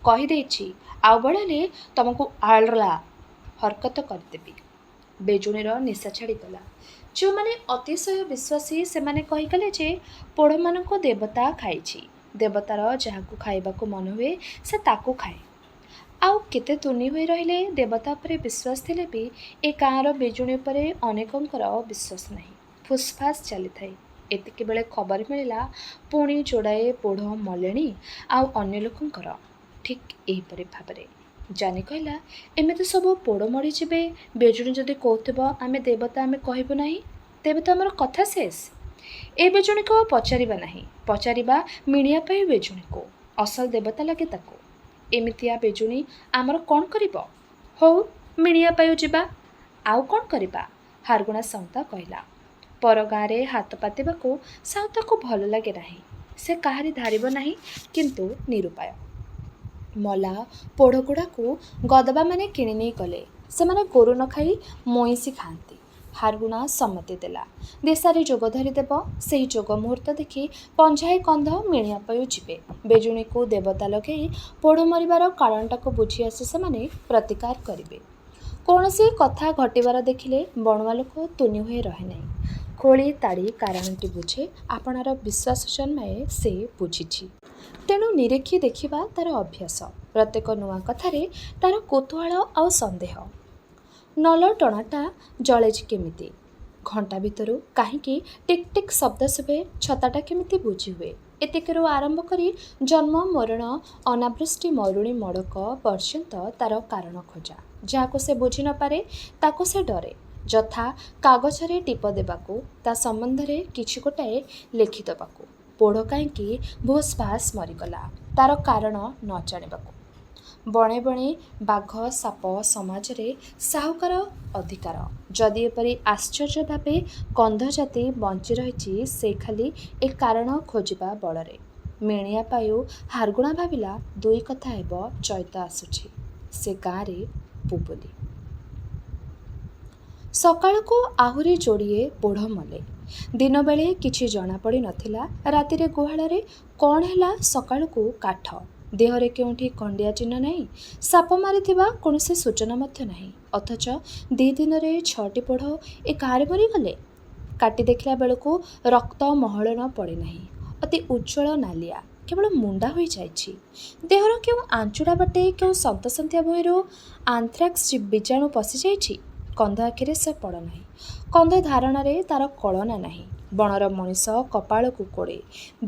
Speaker 1: କହିଦେଇଛି, ଆଉ ବଢ଼େଇଲେ ତମକୁ ଆଳ୍ଲା ହରକତ କରିଦେବି। ବେଜୁଣୀର ନିଶା ଛାଡ଼ିଗଲା। ଯେଉଁମାନେ ଅତିଶୟ ବିଶ୍ୱାସୀ ସେମାନେ କହିଗଲେ ଯେ ପୋଢ଼ମାନଙ୍କୁ ଦେବତା ଖାଇଛି। ଦେବତାର ଯାହାକୁ ଖାଇବାକୁ ମନ ହୁଏ ସେ ତାକୁ ଖାଏ। ଆଉ କେତେ ତୁନି ହୋଇ ରହିଲେ ଦେବତା ଉପରେ ବିଶ୍ୱାସ ଥିଲେ ବି ଏ ଗାଁର ବେଜୁଣୀ ଉପରେ ଅନେକଙ୍କର ବିଶ୍ୱାସ ନାହିଁ। ଫୁସ୍ଫାସ୍ ଚାଲିଥାଏ। ଏତିକିବେଳେ ଖବର ମିଳିଲା ପୁଣି ଯୋଡ଼ାଏ ପୋଢ଼ ମଲେଣି ଆଉ ଅନ୍ୟ ଲୋକଙ୍କର ଠିକ୍ ଏହିପରି ଭାବରେ। ଜାନି କହିଲା, ଏମିତି ସବୁ ପୋଢ଼ ମରିଯିବେ, ବେଜୁଣୀ ଯଦି କହୁଥିବ ଆମେ ଦେବତା ଆମେ କହିବୁ ନାହିଁ, ତେବେ ତ ଆମର କଥା ଶେଷ। ଏ ବେଜୁଣୀକୁ ପଚାରିବା ନାହିଁ। ପଚାରିବା ମିଣିଆ ପାଇ ବେଜୁଣୀକୁ। ଅସଲ ଦେବତା ଲାଗେ ତାକୁ। ଏମିତିଆ ବେଜୁଣୀ ଆମର କ'ଣ କରିବ? ହଉ ମିଣିଆ ପାଇ ଯିବା, ଆଉ କ'ଣ କରିବା? ହାରଗୁଣା ସାଉଁତା କହିଲା। ପର ଗାଁରେ ହାତ ପାତିବାକୁ ସାଉଁତାକୁ ଭଲ ଲାଗେ ନାହିଁ। ସେ କାହାରି ଧାରିବ ନାହିଁ, କିନ୍ତୁ ନିରୁପାୟ। ମଲା ପୋଢ଼ଗୁଡ଼ାକୁ ଗଦବାମାନେ କିଣି ନେଇ ଗଲେ। ସେମାନେ ଗୋରୁ ନ ଖାଇ ମଇଁଷି ଖାଆନ୍ତି। ହାରଗୁଣା ସମ୍ମତି ଦେଲା। ଦେଶାରେ ଯୋଗ ଧରିଦେବ। ସେହି ଯୋଗ ମୁହୂର୍ତ୍ତ ଦେଖି ପଞ୍ଝାଏ କନ୍ଧ ମିଣିଆ ପାଇ ଯିବେ। ବେଜୁଣୀକୁ ଦେବତା ଲଗେଇ ପୋଢ଼ ମରିବାର କାରଣଟାକୁ ବୁଝି ଆସି ସେମାନେ ପ୍ରତିକାର କରିବେ। କୌଣସି କଥା ଘଟିବାର ଦେଖିଲେ ବଣୁଆ ଲୋକ ତୁନି ହୋଇ ରହେ ନାହିଁ। ଖୋଳି ତାଡ଼ି କାରଣଟି ବୁଝେ। ଆପଣାର ବିଶ୍ୱାସ ଜନ୍ମାଏ ସେ ବୁଝିଛି। ତେଣୁ ନିରେଖି ଦେଖିବା ତାର ଅଭ୍ୟାସ। ପ୍ରତ୍ୟେକ ନୂଆ କଥାରେ ତାର କୌତୂହଳ ଆଉ ସନ୍ଦେହ। ନଲଟଣାଟା ଜଳେ କେମିତି? ଘଣ୍ଟା ଭିତରୁ କାହିଁକି ଟିକ୍ ଟିକ୍ ଶବ୍ଦ ଶୁଭେ? ଛତାଟା କେମିତି ବୁଝି ହୁଏ? ଏତିକିରୁ ଆରମ୍ଭ କରି ଜନ୍ମ ମରଣ ଅନାବୃଷ୍ଟି ମରୁଡ଼ି ମଡ଼କ ପର୍ଯ୍ୟନ୍ତ ତାର କାରଣ ଖୋଜା। ଯାହାକୁ ସେ ବୁଝି ନ ପାରେ ତାକୁ ସେ ଡରେ। ଯଥା କାଗଜରେ ଟିପ ଦେବାକୁ, ତା ସମ୍ବନ୍ଧରେ କିଛି ଗୋଟାଏ ଲେଖିଦେବାକୁ। ପୋଢ଼ କାହିଁକି ଭୁସ୍ ଭାସ୍ ମରିଗଲା, ତାର କାରଣ ନ ଜାଣିବାକୁ। ବଣେ ବଣେ ବାଘ ସାପ ସମାଜରେ ସାହୁକାର ଅଧିକାର। ଯଦି ଏପରି ଆଶ୍ଚର୍ଯ୍ୟ ଭାବେ କନ୍ଧ ଜାତି ବଞ୍ଚି ରହିଛି ସେ ଖାଲି ଏ କାରଣ ଖୋଜିବା ବଳରେ। ମିଣିଆ ପାଇ ହାରଗୁଣା ଭାବିଲା, ଦୁଇ କଥା ହେବ ଚୈତ ଆସୁଛି। ସେ ଗାଁରେ ବୁବୁଲି। ସକାଳକୁ ଆହୁରି ଯୋଡ଼ିଏ ପୋଢ଼ ମଲେ। ଦିନବେଳେ କିଛି ଜଣାପଡ଼ି ନଥିଲା। ରାତିରେ ଗୁହାଳରେ କ'ଣ ହେଲା ସକାଳକୁ କାଠ। ଦେହରେ କେଉଁଠି ଖଣ୍ଡିଆ ଚିହ୍ନ ନାହିଁ। ସାପ ମାରିଥିବା କୌଣସି ସୂଚନା ମଧ୍ୟ ନାହିଁ। ଅଥଚ 2 ଦିନରେ 6ଟି ପୋଢ଼ ଏ ଗାଁରେ ମରିଗଲେ। କାଟି ଦେଖିଲା ବେଳକୁ ରକ୍ତ ମହଳନ ପଡ଼େ ନାହିଁ। ଅତି ଉଜ୍ଜ୍ୱଳ ନାଲିଆ, କେବଳ ମୁଣ୍ଡା ହୋଇଯାଇଛି। ଦେହର କେଉଁ ଆଞ୍ଚୁଡ଼ା ବାଟେ କେଉଁ ସନ୍ତସନ୍ତିଆ ଭୂଇଁରୁ ଆନ୍ଥ୍ରାକ୍ସ ବୀଜାଣୁ ପଶିଯାଇଛି। କନ୍ଧ ଆଖିରେ ସେ ପଡ଼ ନାହିଁ। କନ୍ଧ ଧାରଣାରେ ତାର କଳନା ନାହିଁ। ବଣର ମଣିଷ କପାଳକୁ କୋଡ଼େ।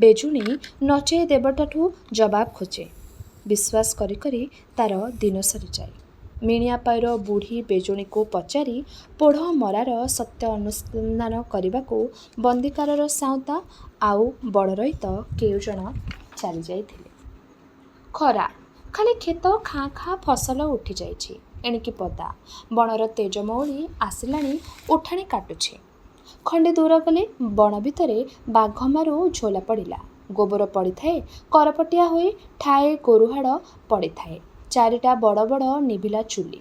Speaker 1: ବେଜୁଣୀ ନଚେଇ ଦେବତାଠୁ ଜବାବ ଖୋଜେ। ବିଶ୍ୱାସ କରି କରି ତାର ଦିନ ସରିଯାଏ। ମିଣିଆପାଇର ବୁଢ଼ୀ ବେଜୁଣୀକୁ ପଚାରି ପୋଢ଼ ମରାର ସତ୍ୟ ଅନୁସନ୍ଧାନ କରିବାକୁ ବନ୍ଦିକାରର ସାଉଁତା ଆଉ ବଡ଼ରଇତ କେଉଜଣ ଚାଲି ଯାଇଥିଲେ। ଖରା ଖାଲି କ୍ଷେତ ଖାଁ ଖାଁ ଫସଲ ଉଠିଯାଇଛି। ଏଣିକି ପଦା ବଣର ତେଜମଉଳି ଆସିଲାଣି ଉଠାଣି କାଟୁଛି। ଖଣ୍ଡେ ଦୂର ଗଲେ ବଣ ଭିତରେ ବାଘମାରୁ ଝୋଲା ପଡ଼ିଲା। ଗୋବର ପଡ଼ିଥାଏ, କରପଟିଆ ହୋଇ ଠାଏ ଗୋରୁହାଡ଼ ପଡ଼ିଥାଏ। ଚାରିଟା ବଡ଼ ବଡ଼ ନିଭିଲା ଚୁଲି।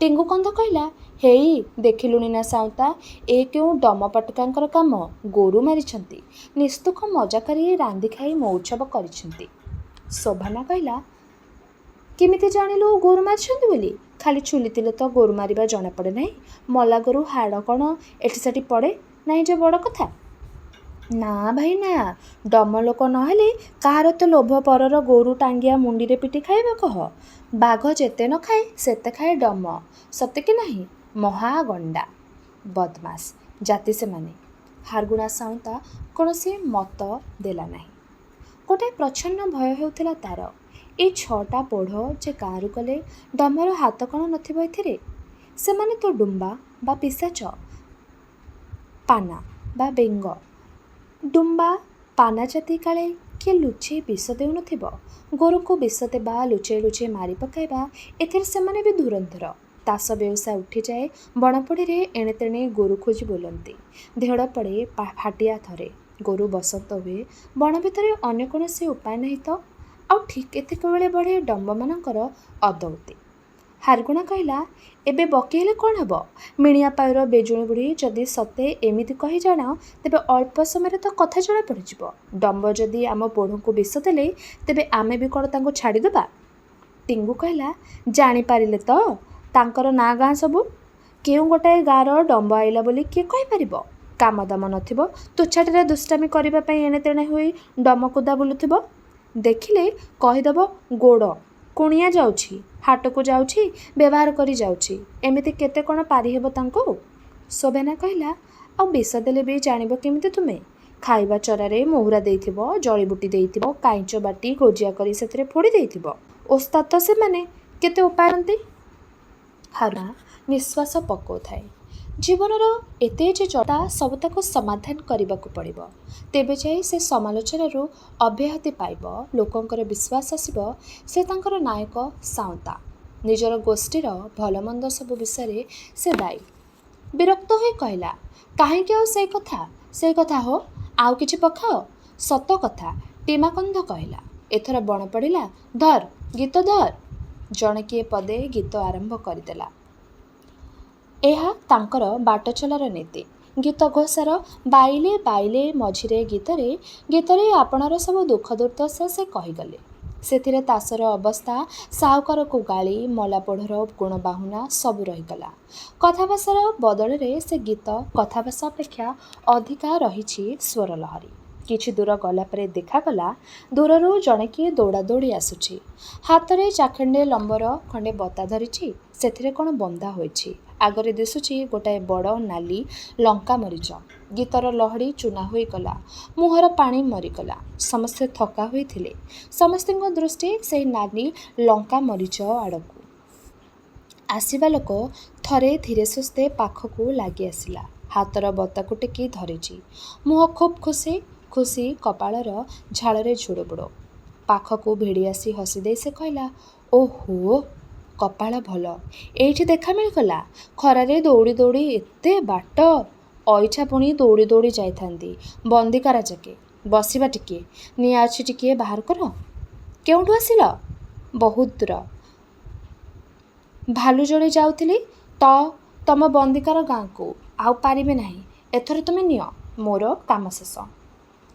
Speaker 1: ଟେଙ୍ଗୁ କନ୍ଧ କହିଲା, ହେଇ ଦେଖିଲୁଣି ନା ସାଉଁତା, ଏ କେଉଁ ଡମପଟକାଙ୍କର କାମ। ଗୋରୁ ମାରିଛନ୍ତି, ନିସ୍ତୁକ ମଜା କରି ରାନ୍ଧି ଖାଇ ମଉଛବ କରିଛନ୍ତି। ଶୋଭନା କହିଲା, କେମିତି ଜାଣିଲୁ ଗୋରୁ ମାରିଛନ୍ତି ବୋଲି? ଖାଲି ଚୁଲି ଥିଲେ ତ ଗୋରୁ ମାରିବା ଜଣାପଡ଼େ ନାହିଁ। ମଲା ଗୋରୁ ହାଡ଼ କ'ଣ ଏଠି ସେଠି ପଡ଼େ ନାହିଁ ଯେ ବଡ଼ କଥା। ନା ଭାଇ ନା, ଡମ ଲୋକ ନହେଲେ କାହାର ତ ଲୋଭ ପରର ଗୋରୁ ଟାଙ୍ଗିଆ ମୁଣ୍ଡିରେ ପିଟି ଖାଇବା କହ। ବାଘ ଯେତେ ନ ଖାଏ ସେତେ ଖାଏ ଡମ, ସତେ କି ନାହିଁ? ମହା ଗଣ୍ଡା ବଦମାସ ଜାତି ସେମାନେ। ହାରଗୁଣା ସାଉଁତା କୌଣସି ମତ ଦେଲା ନାହିଁ। ଗୋଟାଏ ପ୍ରଚ୍ଛନ୍ନ ଭୟ ହେଉଥିଲା ତାର। ଏଇ 6ଟା ପୋଢ଼ ଯେ ଗାଁରୁ ଗଲେ ଡମର ହାତ କ'ଣ ନଥିବ ଏଥିରେ? ସେମାନେ ତ ଡୁମ୍ବା ବା ପିଶାଚ, ପାନା ବା ବେଙ୍ଗ। ଡୁମ୍ବା ପାନା ଜାତି କାଳେ କିଏ ଲୁଚେଇ ବିଷ ଦେଉନଥିବ? ଗୋରୁଙ୍କୁ ବିଷ ଦେବା, ଲୁଚେଇ ଲୁଚେଇ ମାରି ପକାଇବା, ଏଥିରେ ସେମାନେ ବି ଧୁରନ୍ଧର। ତାସ ବେଉସା ଉଠିଯାଏ ବଣପୋଡ଼ିରେ, ଏଣେ ତେଣେ ଗୋରୁ ଖୋଜି ବୁଲନ୍ତି। ଦେହଡ଼ ପଡ଼େ, ଫାଟିଆ ଧରେ, ଗୋରୁ ବସନ୍ତ ହୁଏ। ବଣ ଭିତରେ ଅନ୍ୟ କୌଣସି ଉପାୟ ନାହିଁ ତ। ଆଉ ଠିକ୍ ଏତିକିବେଳେ ବଢ଼େ ଡମ୍ବମାନଙ୍କର ଅଦଉତି। ହାରଗୁଣା କହିଲା, ଏବେ ବକି ହେଲେ କ'ଣ ହେବ? ମିଣିଆପାଇର ବେଜୁଣୀ ବୁଢ଼ୀ ଯଦି ସତେ ଏମିତି କହି ଜାଣ, ତେବେ ଅଳ୍ପ ସମୟରେ ତ କଥା ଜଣା ପଡ଼ିଯିବ। ଡମ୍ବ ଯଦି ଆମ ପୋଢ଼ଙ୍କୁ ବିଷ ଦେଲେ, ତେବେ ଆମେ ବି କ'ଣ ତାଙ୍କୁ ଛାଡ଼ିଦେବା? ଟିଙ୍ଗୁ କହିଲା, ଜାଣିପାରିଲେ ତ ତାଙ୍କର ନାଁ ଗାଁ ସବୁ। କେଉଁ ଗୋଟାଏ ଗାଁର ଡମ୍ବ ଆଇଲା ବୋଲି କିଏ କହିପାରିବ? କାମଦାମ ନଥିବ, ତୁଚ୍ଛାଟିରେ ଦୁଷ୍ଟାମି କରିବା ପାଇଁ ଏଣେ ତେଣେ ହୋଇ ଡମକୁଦା ବୁଲୁଥିବ। ଦେଖିଲେ କହିଦେବ ଗୋଡ଼ କୁଣିଆ ଯାଉଛି, ହାଟକୁ ଯାଉଛି, ବ୍ୟବହାର କରି ଯାଉଛି। ଏମିତି କେତେ କ'ଣ ପାରିହେବ ତାଙ୍କୁ? ଶୋଭନା କହିଲା, ଆଉ ବିଷ ଦେଲେ ବି ଜାଣିବ କେମିତି ତୁମେ? ଖାଇବା ଚରାରେ ମହୁରା ଦେଇଥିବ, ଜଡ଼ିବୁଟି ଦେଇଥିବ, କାଇଁଚ ବାଟି ଗୋଜିଆ କରି ସେଥିରେ ଫୋଡ଼ି ଦେଇଥିବ। ଓସ୍ତାଦ ତ ସେମାନେ, କେତେ ଉପାୟନ୍ତି। ହାରୁଣା ନିଶ୍ୱାସ ପକାଉଥାଏ। ଜୀବନର ଏତେ ଯେ ଜଟା, ସବୁ ତାକୁ ସମାଧାନ କରିବାକୁ ପଡ଼ିବ। ତେବେ ଯାଇ ସେ ସମାଲୋଚନାରୁ ଅବ୍ୟାହତି ପାଇବ, ଲୋକଙ୍କର ବିଶ୍ୱାସ ଆସିବ ସେ ତାଙ୍କର ନାୟକ ସାଉଁତା। ନିଜର ଗୋଷ୍ଠୀର ଭଲମନ୍ଦ ସବୁ ବିଷୟରେ ସେ ଦାୟୀ। ବିରକ୍ତ ହୋଇ କହିଲା, କାହିଁକି ଆଉ ସେଇ କଥା ହୋ, ଆଉ କିଛି ପକାଅ। ସତ କଥା, ଟିମା କନ୍ଧ କହିଲା, ଏଥର ବଣ ପଡ଼ିଲା, ଧର ଗୀତ ଧର। ଜଣେ କିଏ ପଦେ ଗୀତ ଆରମ୍ଭ କରିଦେଲା। ଏହା ତାଙ୍କର ବାଟଚଲାର ନୀତି। ଗୀତ ଘୋଷାର ବାଇଲେ ବାଇଲେ ମଝିରେ ଗୀତରେ ଆପଣାର ସବୁ ଦୁଃଖ ଦୁର୍ଦ୍ଦଶା ସେ କହିଗଲେ। ସେଥିରେ ତାସର ଅବସ୍ଥା, ସାହୁକାରକୁ ଗାଳି, ମଲା ପୋଢ଼ର ଗୁଣବାହୁନା ସବୁ ରହିଗଲା। କଥାଭାଷାର ବଦଳରେ ସେ ଗୀତ କଥାଭାଷା ଅପେକ୍ଷା ଅଧିକା ରହିଛି ସ୍ୱର ଲହରୀ। କିଛି ଦୂର ଗଲା ପରେ ଦେଖାଗଲା, ଦୂରରୁ ଜଣେ କିଏ ଦୌଡ଼ା ଦୌଡ଼ି ଆସୁଛି। ହାତରେ ଚାଖେଣ୍ଡେ ଲମ୍ବର ଖଣ୍ଡେ ବତା ଧରିଛି, ସେଥିରେ କ'ଣ ବନ୍ଧା ହୋଇଛି। ଆଗରେ ଦିଶୁଛି ଗୋଟାଏ ବଡ଼ ନାଲି ଲଙ୍କା ମରିଚ। ଗୀତର ଲହଡ଼ି ଚୂନା ହୋଇଗଲା, ମୁହଁର ପାଣି ମରିଗଲା। ସମସ୍ତେ ଥକା ହୋଇଥିଲେ। ସମସ୍ତଙ୍କ ଦୃଷ୍ଟି ସେହି ନାଲି ଲଙ୍କା ମରିଚ ଆଡ଼କୁ। ଆସିବା ଲୋକ ଥରେ ଧୀରେ ସୁସ୍ଥେ ପାଖକୁ ଲାଗି ଆସିଲା। ହାତର ବତାକୁ ଟେକି ଧରିଛି। ମୁହଁ ଖୁବ୍ ଖୁସି, କପାଳର ଝାଳରେ ଝୁଡ଼ୁବୁଡ଼। ପାଖକୁ ଭିଡ଼ି ଆସି ହସିଦେଇ ସେ କହିଲା, ଓହୋ, କପାଳ ଭଲ, ଏଇଠି ଦେଖା ମିଳିଗଲା। ଖରାରେ ଦୌଡ଼ି ଦୌଡ଼ି ଏତେ ବାଟ, ଅଇଛା ପୁଣି ଦୌଡ଼ି ଦୌଡ଼ି ଯାଇଥାନ୍ତି ବନ୍ଦିକାରା ଯାକେ। ବସିବା ଟିକିଏ, ନିଆଁ ଅଛି ଟିକିଏ ବାହାର କର। କେଉଁଠୁ ଆସିଲ? ବହୁତ ଦୂର। ଭାଲୁ ଯୋଡ଼ି ଯାଉଥିଲି ତମ ବନ୍ଦିକାର ଗାଁକୁ, ଆଉ ପାରିବେ ନାହିଁ। ଏଥର ତୁମେ ନିଅ, ମୋର କାମ ଶେଷ।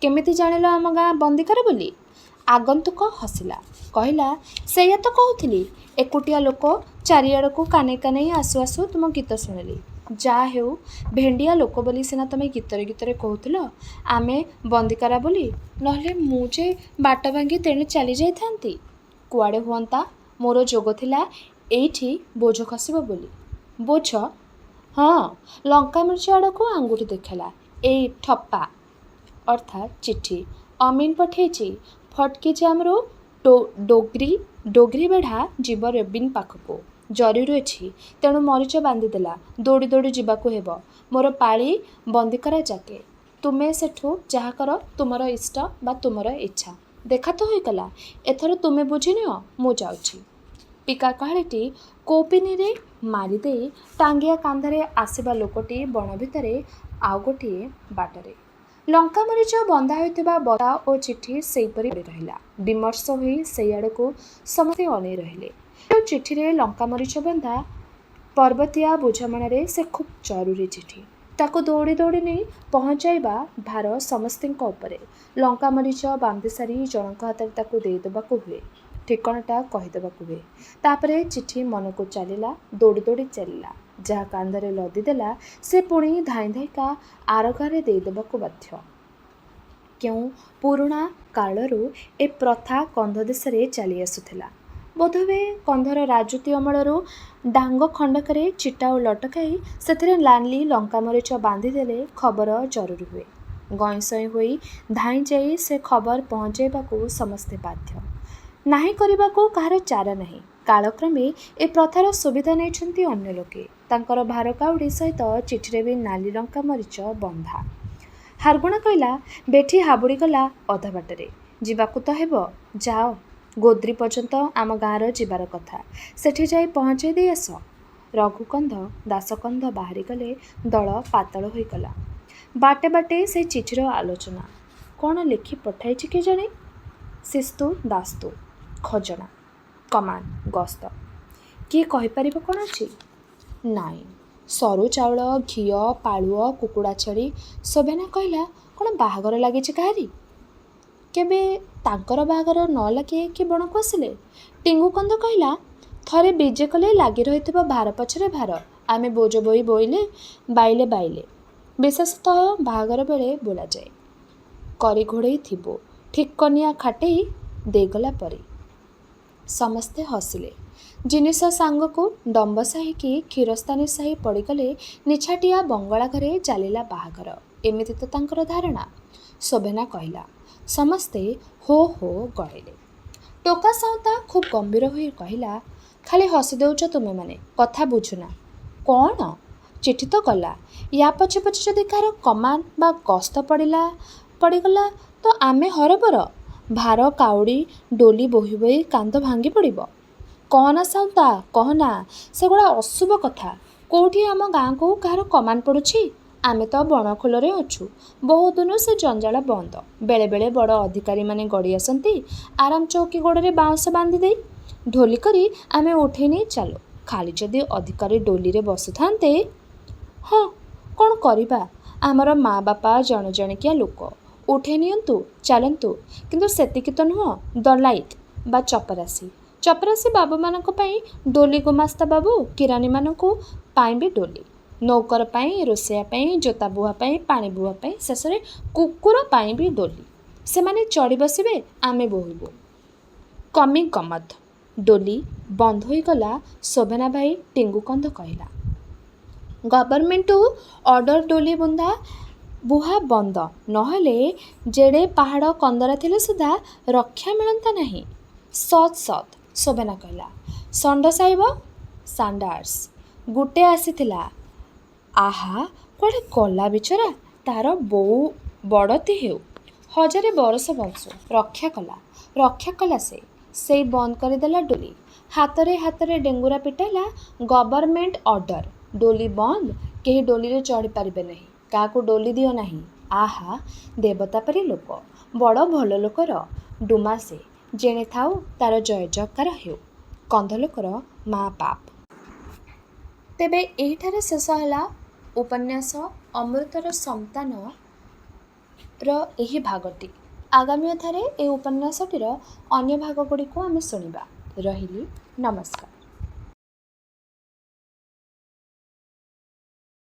Speaker 1: କେମିତି ଜାଣିଲ ଆମ ଗାଁ ବନ୍ଦିକାର ବୋଲି? ଆଗନ୍ତୁକ ହସିଲା, କହିଲା, ସେଇଆ ତ କହୁଥିଲି। ଏକୁଟିଆ ଲୋକ, ଚାରିଆଡ଼କୁ କାନେଇ କାନେଇ ଆସୁ ଆସୁ ତୁମ ଗୀତ ଶୁଣିଲି। ଯାହା ହେଉ, ଭେଣ୍ଡିଆ ଲୋକ ବୋଲି ସିନା ତମେ ଗୀତରେ କହୁଥିଲ ଆମେ ବନ୍ଦିକାରା ବୋଲି, ନହେଲେ ମୁଁ ଯେ ବାଟ ଭାଙ୍ଗି ତେଣେ ଚାଲି ଯାଇଥାନ୍ତି। କୁଆଡ଼େ ହୁଅନ୍ତା, ମୋର ଯୋଗ ଥିଲା ଏଇଠି ବୋଝ ଖସିବ ବୋଲି। ବୋଝ? ହଁ। ଲଙ୍କା ମିର୍ଚ ଆଡ଼କୁ ଆଙ୍ଗୁଠି ଦେଖାଇଲା। ଏଇ ଠପା ଅର୍ଥାତ୍ ଚିଠି ଅମିନ ପଠେଇଛି। ଫଟକି ଜାମ୍ରୁ ଡୋଗ୍ରି ବେଢ଼ା ଯିବ ରେବିନ୍ ପାଖକୁ। ଜରୁରୀ ଅଛି, ତେଣୁ ମରିଚ ବାନ୍ଧିଦେଲା। ଦୌଡ଼ି ଦୌଡ଼ି ଯିବାକୁ ହେବ। ମୋର ପାଳି ବନ୍ଦୀକରା ଯାକେ। ତୁମେ ସେଠୁ ଯାହା କର ତୁମର ଇଷ୍ଟ ବା ତୁମର ଇଚ୍ଛା। ଦେଖା ତ ହୋଇଗଲା। ଏଥର ତୁମେ ବୁଝିନିଅ, ମୁଁ ଯାଉଛି। ପିକା କାହାଳିଟି କୌପିନିରେ ମାରିଦେଇ ଟାଙ୍ଗିଆ କାନ୍ଧରେ ଆସିବା ଲୋକଟି ବଣ ଭିତରେ ଆଉ ଗୋଟିଏ ବାଟରେ। ଲଙ୍କାମରିଚ ବନ୍ଧା ହୋଇଥିବା ବତା ଓ ଚିଠି ସେହିପରି ପଡ଼ି ରହିଲା। ବିମର୍ଷ ହୋଇ ସେଇଆଡ଼କୁ ସମସ୍ତେ ଅନେଇ ରହିଲେ। ଚିଠିରେ ଲଙ୍କାମରିଚ ବନ୍ଧା ପର୍ବତୀୟା ବୁଝାମଣାରେ ସେ ଖୁବ୍ ଜରୁରୀ ଚିଠି। ତାକୁ ଦୌଡ଼ି ଦୌଡ଼ି ନେଇ ପହଞ୍ଚାଇବା ଭାର ସମସ୍ତଙ୍କ ଉପରେ। ଲଙ୍କାମରିଚ ବାନ୍ଧି ସାରି ଜଣଙ୍କ ହାତରେ ତାକୁ ଦେଇଦେବାକୁ ହୁଏ। ଠିକଣାଟା କହିଦେବାକୁ ହୁଏ। ତାପରେ ଚିଠି ମନକୁ ଚାଲିଲା, ଦୌଡ଼ି ଦୌଡ଼ି ଚାଲିଲା। ଯାହା କାନ୍ଧରେ ଲଦିଦେଲା ସେ ପୁଣି ଧାଇଁ ଧାଇଁକା ଆର ଗାଁରେ ଦେଇଦେବାକୁ ବାଧ୍ୟ। କେଉଁ ପୁରୁଣା କାଳରୁ ଏ ପ୍ରଥା କନ୍ଧ ଦେଶରେ ଚାଲି ଆସୁଥିଲା। ବୋଧହୁଏ କନ୍ଧର ରାଜୁତି ଅମଳରୁ ଡାଙ୍ଗ ଖଣ୍ଡକରେ ଚିଟା ଓ ଲଟକାଇ ସେଥିରେ ନାଲି ଲଙ୍କାମରିଚ ବାନ୍ଧିଦେଲେ ଖବର ଜରୁରୀ ହୁଏ। ଗଇଁସଇଁ ହୋଇ ଧାଇଁ ଯାଇ ସେ ଖବର ପହଞ୍ଚାଇବାକୁ ସମସ୍ତେ ବାଧ୍ୟ। ନାହିଁ କରିବାକୁ କାହାର ଚାରା ନାହିଁ। କାଳକ୍ରମେ ଏ ପ୍ରଥାର ସୁବିଧା ନେଇଛନ୍ତି ଅନ୍ୟ ଲୋକେ। ତାଙ୍କର ଭାର କାଉଡ଼ି ସହିତ ଚିଠିରେ ବି ନାଲି ଲଙ୍କାମରିଚ ବନ୍ଧା। ହାରଗୁଣା କହିଲା, ବେଠି ହାବୁଡ଼ି ଗଲା ଅଧା ବାଟରେ। ଯିବାକୁ ତ ହେବ, ଯାଅ। ଗୋଦ୍ରି ପର୍ଯ୍ୟନ୍ତ ଆମ ଗାଁର ଯିବାର କଥା। ସେଠି ଯାଇ ପହଞ୍ଚାଇ ଦେଇ ଆସ। ରଘୁକନ୍ଧ ଦାସକନ୍ଧ ବାହାରିଗଲେ। ଦଳ ପାତଳ ହୋଇଗଲା। ବାଟେ ବାଟେ ସେ ଚିଠିର ଆଲୋଚନା। କ'ଣ ଲେଖି ପଠାଇଛି କେଜାଣି? ଶିସ୍ତୁ ଦାସ୍ତୁ, ଖଜଣା, କମାନ୍, ଗସ୍ତ। କିଏ କହିପାରିବ କ'ଣ ଅଛି? ନାଇଁ। ସରୁ ଚାଉଳ, ଘିଅ, ପାଳୁଅ, କୁକୁଡ଼ା ଛେଳି। ଶୋଭନା କହିଲା, କ'ଣ ବାହାଘର ଲାଗିଛି କାହାରି? କେବେ ତାଙ୍କର ବାହାଘର ନ ଲାଗି କି ବଣକୁ ଆସିଲେ? ଟିଙ୍ଗୁକନ୍ଧ କହିଲା, ଥରେ ବିଜେ କଲେ ଲାଗି ରହିଥିବ ଭାର ପଛରେ ଭାର। ଆମେ ବୋଝ ବୋହି ବୋଇଲେ, ବାଇଲେ। ବିଶେଷତଃ ବାହାଘର ବେଳେ ବୋଲାଯାଏ। କରି ଘୋଡ଼େଇ ଥିବୁ, ଠିକ୍ କନିଆ ଖାଟେଇ ଦେଇଗଲା ପରି। ସମସ୍ତେ ହସିଲେ। ଜିନିଷ ସାଙ୍ଗକୁ ଡମ୍ବ ସାହି କି କ୍ଷୀରସ୍ତାନୀ ସାହି ପଡ଼ିଗଲେ ନିଛାଟିଆ ବଙ୍ଗଳା ଘରେ ଚାଲିଲା ବାହାଘର। ଏମିତି ତ ତାଙ୍କର ଧାରଣା। ଶୋଭନା କହିଲା। ସମସ୍ତେ ହୋ ହୋ ଗଳେଇଲେ। ଟୋକା ସାଉଁତା ଖୁବ୍ ଗମ୍ଭୀର ହୋଇ କହିଲା, ଖାଲି ହସି ଦେଉଛ ତୁମେମାନେ, କଥା ବୁଝୁନା। କ'ଣ? ଚିଠି ତ ଗଲା। ୟା ପଛେ ପଛେ ଯଦି କାହାର କମାନ୍ ବା ଗସ୍ତ ପଡ଼ିଗଲା ତ ଆମେ ହରବର। ଭାର କାଉଡ଼ି ଡୋଲି ବୋହି ବୋହି କାନ୍ଧ ଭାଙ୍ଗି ପଡ଼ିବ। କହନା ସାଉଁତା, କହନା। ସେଗୁଡ଼ା ଅଶୁଭ କଥା। କେଉଁଠି ଆମ ଗାଁକୁ କାହାର କମାନ୍ ପଡ଼ୁଛି? ଆମେ ତ ବଣଖୋଲରେ ଅଛୁ। ବହୁଦିନୁ ସେ ଜଞ୍ଜାଳ ବନ୍ଦ। ବେଳେବେଳେ ବଡ଼ ଅଧିକାରୀମାନେ ଗଡ଼ି ଆସନ୍ତି ଆରାମ ଚୌକି ଗୋଡ଼ରେ ବାଉଁଶ ବାନ୍ଧି ଦେଇ। ଢୋଲି କରି ଆମେ ଉଠେଇ ନେଇ ଚାଲୁ। ଖାଲି ଯଦି ଅଧିକାରୀ ଡୋଲିରେ ବସୁଥାନ୍ତେ। ହଁ, କ'ଣ କରିବା? ଆମର ମା ବାପା ଜଣ ଜଣିକିଆ ଲୋକ। ଉଠେଇ ନିଅନ୍ତୁ, ଚାଲନ୍ତୁ। କିନ୍ତୁ ସେତିକି ତ ନୁହଁ, ଦଲାଇତ ବା ଚପରାସୀ ବାବୁମାନଙ୍କ ପାଇଁ ଡୋଲି, ଗୁମାସ୍ତା ବାବୁ କିରାନୀମାନଙ୍କୁ ପାଇଁ ବି ଡୋଲି, ନୌକର ପାଇଁ, ରୋଷେଇଆ ପାଇଁ, ଜୋତା ବୁହା ପାଇଁ, ପାଣି ବୁହା ପାଇଁ, ଶେଷରେ କୁକୁର ପାଇଁ ବି ଡୋଲି। ସେମାନେ ଚଢ଼ି ବସିବେ, ଆମେ ବୋହିବୁ। କମି ଗମତ। ଡୋଲି ବନ୍ଦ ହୋଇଗଲା। ଶୋଭନା ଭାଇ ଟିଙ୍ଗୁକନ୍ଧ କହିଲା, ଗଭର୍ଣ୍ଣମେଣ୍ଟୁ ଅର୍ଡ଼ର ଡୋଲି ବୁହା ବନ୍ଦ ନହେଲେ ଯେଡ଼େ ପାହାଡ଼ କନ୍ଦରା ଥିଲେ ସୁଦ୍ଧା ରକ୍ଷା ମିଳନ୍ତା ନାହିଁ। ସତ୍। ଶୋଭନା କହିଲା, ଷଣ୍ଢ ସାହିବ ସାଣ୍ଡାର୍ସ ଗୁଟେ ଆସିଥିଲା। ଆହା, କୁଆଡ଼େ ଗଲା ବିଚରା। ତାର ବୋଉ ବଡ଼ତି ହେଉ, 1000 ବରଷ ବଞ୍ଚୁ। ରକ୍ଷା କଲା ସେ। ସେଇ ବନ୍ଦ କରିଦେଲା ଡୋଲି। ହାତରେ ଡେଙ୍ଗୁରା ପିଟାଇଲା। ଗଭର୍ଣ୍ଣମେଣ୍ଟ ଅର୍ଡ଼ର, ଡୋଲି ବନ୍ଦ। କେହି ଡୋଲିରେ ଚଢ଼ି ପାରିବେ ନାହିଁ। କାହାକୁ ଡୋଲି ଦିଅ ନାହିଁ। ଆହା, ଦେବତା ପରି ଲୋକ, ବଡ଼ ଭଲ ଲୋକର ଡୁମା ସେ। ଯେଣେ ଥାଉ ତାର ଜୟ ଜୟକାର ହେଉ। କନ୍ଧ ଲୋକର ମା ବାପ। ତେବେ ଏହିଠାରେ ଶେଷ ହେଲା ଉପନ୍ୟାସ ଅମୃତର ସନ୍ତାନର ଏହି ଭାଗଟି। ଆଗାମୀ ଅଧ୍ୟାୟରେ ଏହି ଉପନ୍ୟାସଟିର ଅନ୍ୟ ଭାଗଗୁଡ଼ିକୁ ଆମେ ଶୁଣିବା। ରହିଲି, ନମସ୍କାର।